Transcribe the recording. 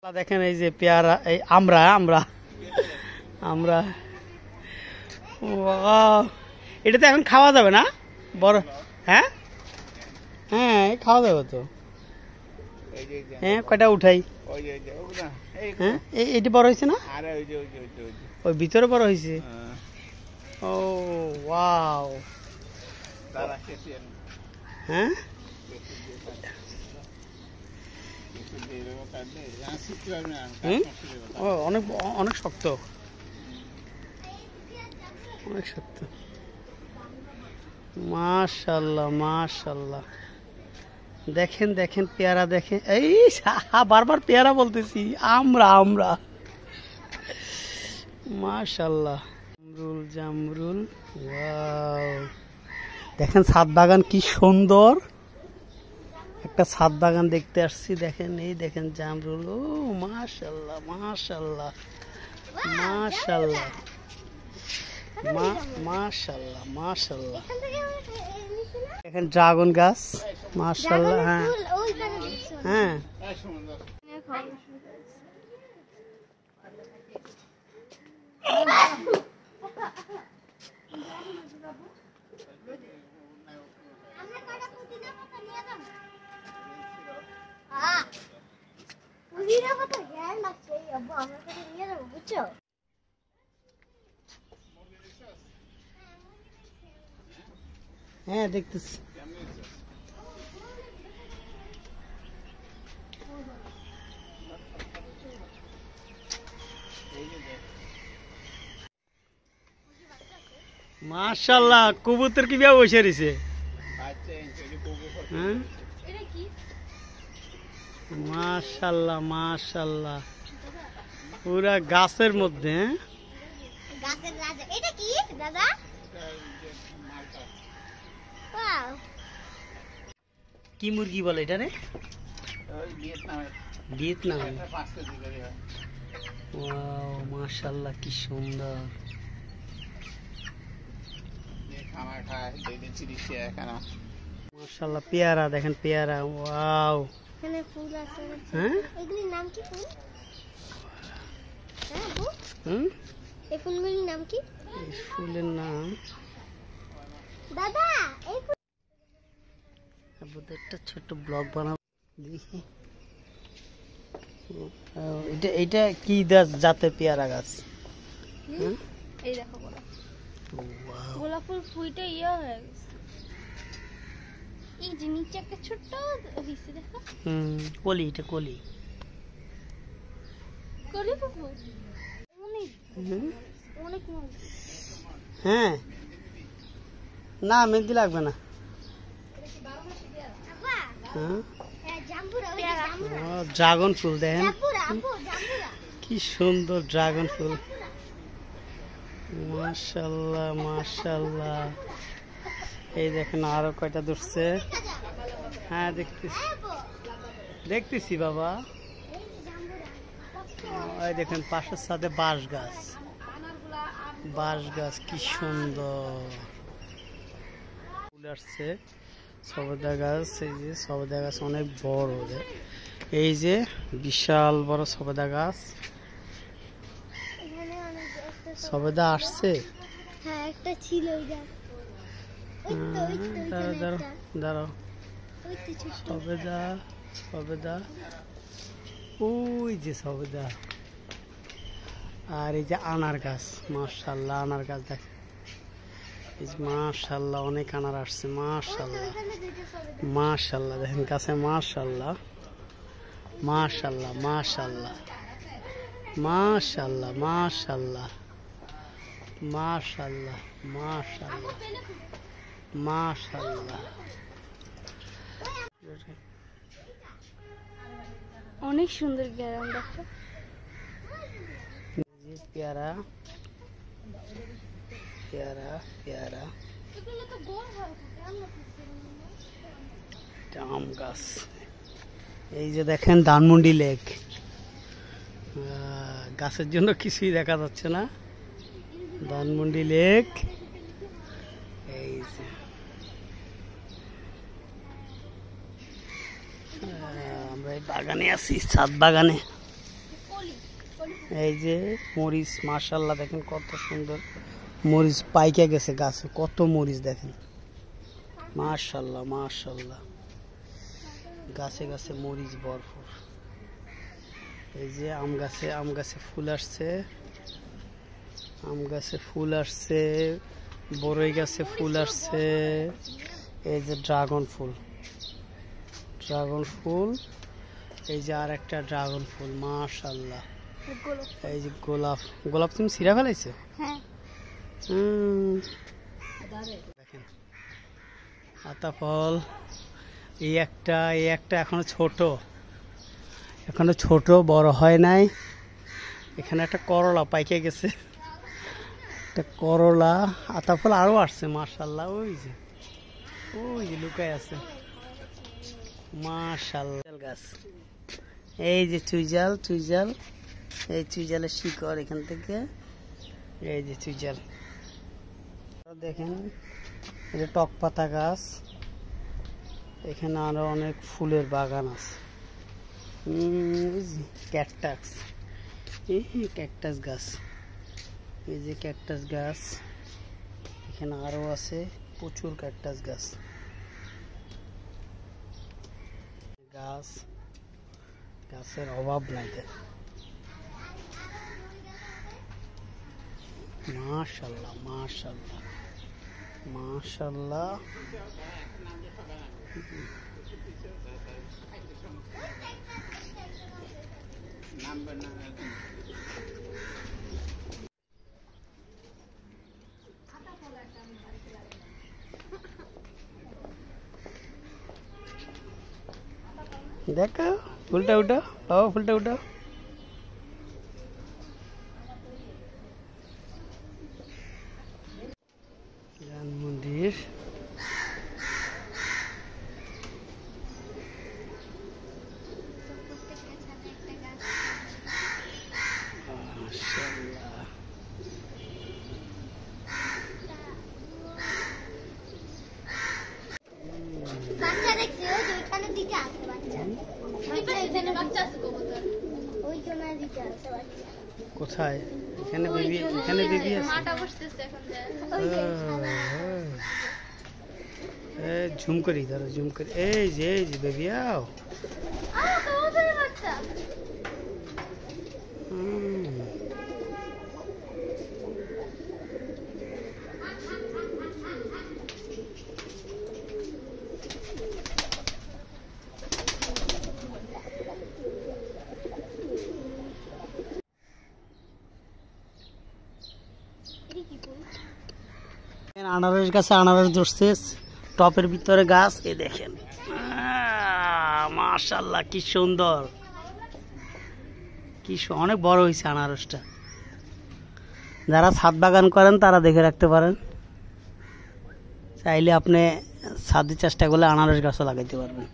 দেখেন এই যে পেয়ারা, এই আমরা আমরা আমরা ওয়াও, এটা তো এখন খাওয়া যাবে না বড়? হ্যাঁ হ্যাঁ খাওয়া যাবে তো। হ্যাঁ কয়টা উঠাই? হ্যাঁ এইটা বড় হয়েছে না? ওই ভিতরে বড় হয়েছে। ও ওয়াও। হ্যাঁ ও অনেক অনেক শক্ত, অনেক শক্ত। মাশাআল্লাহ মাশাআল্লাহ। দেখেন দেখেন পেয়ারা দেখেন, এই বারবার পেয়ারা বলতেছি, আমরা আমরা মাশাআল্লাহ। জামরুল জামরুল ওয়াও। দেখেন ছাদ বাগান কি সুন্দর, একটা ছাদ বাগান দেখতে আসছি। দেখেন এই দেখেন জামরুল, ও মাশাআল্লাহ মাশাআল্লাহ মাশাআল্লাহ মাশাআল্লাহ মাশাআল্লাহ। দেখেন ড্রাগন গাছ মাশাআল্লাহ। হ্যাঁ হ্যাঁ হ্যাঁ দেখতেছি। মাশাআল্লাহ কবুতর কি বিয়া বসে রয়েছে। মাশাআল্লাহ মাশাআল্লাহ পুরা গাছের মধ্যে। কি মুরগি বলে এটা রে? ভিয়েতনাম। ওয়াও মাশাআল্লাহ কি সুন্দর। মাশাআল্লাহ পেয়ারা দেখেন পেয়ারা, ওয়াও। এখানে ফুল আছে। হ্যাঁ এগুলির নাম কি ফুল? হ্যাঁ আপু এই ফুলগুলির নাম কি? এই ফুলের নাম দাদা এই ফুল। আপু একটা ছোট ব্লগ বানাবো দেখি। এটা এটা কি জাতের পেয়ারা গাছ? এই দেখো বড় গোলাপ ফুল ফুইটে ইয়া হয়ে গেছে। এই যে নিচে একটা ছোট্ট হইছে দেখো। কলি, এটা কলি কলি ফুল অনেক অনেক। হ্যাঁ না মেহেন্দি লাগবে না। ড্রাগন ফুল দেখেন কি সুন্দর ড্রাগন ফুল। মাশাআল্লাহ মাশাআল্লাহ। এই দেখেন আরো কয়টা ধরছে। হ্যাঁ দেখতেছি দেখতেছি বাবা। এই দেখেন পাশের সাথে বাঁশ গাছ, বাঁশ গাছ কি সুন্দর ফুল আসছে। সবেদা গাছ, এই যে সবেদা গাছ অনেক বড়, এই যে বিশাল বড় সবেদা গাছ। সবেদা আসছে। হ্যাঁ একটা ছিল। দাঁড়াও দাঁড়াও দাঁড়াও। সবেদা সবেদা ওই যে সবেদা। আর এই যে আনার গাছ মাশাআল্লাহ, আনার গাছ দেখেন মাশাআল্লাহ অনেক আনার আসছে মাশাআল্লাহ মাশাআল্লাহ। দেখেন গাছে মাশাআল্লাহ মাশাআল্লাহ মাশাআল্লাহ মাশাআল্লাহ মাশাআল্লাহ মাশাআল্লাহ মাশাআল্লাহ মাশাআল্লাহ। অনেক সুন্দর গ্রাম দেখো। পেয়ারা পেয়ারা পেয়ারা আম গাছ। এই যে দেখেন ধানমন্ডি লেক, গাছের জন্য কিছুই দেখা যাচ্ছে না। ধানমন্ডি লেক। এই যে আমরা এই বাগানে আছি, ছাদ বাগানে। এই যে মরিচ, মাশাআল্লাহ দেখেন কত সুন্দর মরিচ পাইকে গেছে গাছে, কত মরিচ দেখেন, মাশাআল্লাহ মাশাআল্লাহ, গাছে গাছে মরিচ ভরপুর। এই যে আম গাছে ফুল আসছে, আম গাছে ফুল আসছে, বড়ই গাছে ফুল আসছে। এই যে ড্রাগন ফুল, এই যে আর একটা ড্রাগন ফুল, মাশাআল্লাহ। এই যে গোলাপ তুমি ছিঁড়া ফেলাইছো? দেখেন আতা ফল, এই একটা এখনো ছোট, বড় হয় নাই। এখানে একটা করলা পাইকে গেছে, একটা করলা। আতা ফল আরো আসছে, মাশাআল্লাহ। ওই যে লুকায় আছে, মাশাআল্লাহ। গাছ, এই যে চুইজাল, এই চুইজালের শিকড় এখান থেকে, এই যে চুইজাল দেখেন। এই যে টক পাতা গাছ, এখানে আরো অনেক ফুলের বাগান আছে। ক্যাকটাস, ক্যাকটাস গাছ, এই যে ক্যাকটাস গাছ, এখানে আরো আছে প্রচুর ক্যাকটাস গাছের অভাব নাই। মাশাআল্লাহ মাশাআল্লাহ মাশাআল্লাহ। দেখো ফুলটা উঠাও, ফুলটা উঠাও। মন্দির, কোথায়? এখানে বেবি আছে। ঝুম করি, ধরো ঝুম করি। এই যে বেবি আও। আনারস গাছে আনারস ধরছে, টপের ভিতরে গাছ। এই দেখেন, মাশাআল্লাহ কি সুন্দর, অনেক বড় হয়েছে আনারসটা। যারা ছাদ বাগান করেন তারা দেখে রাখতে পারেন, চাইলে আপনি ছাদে চেষ্টা করলে আনারস গাছও লাগাইতে পারবেন।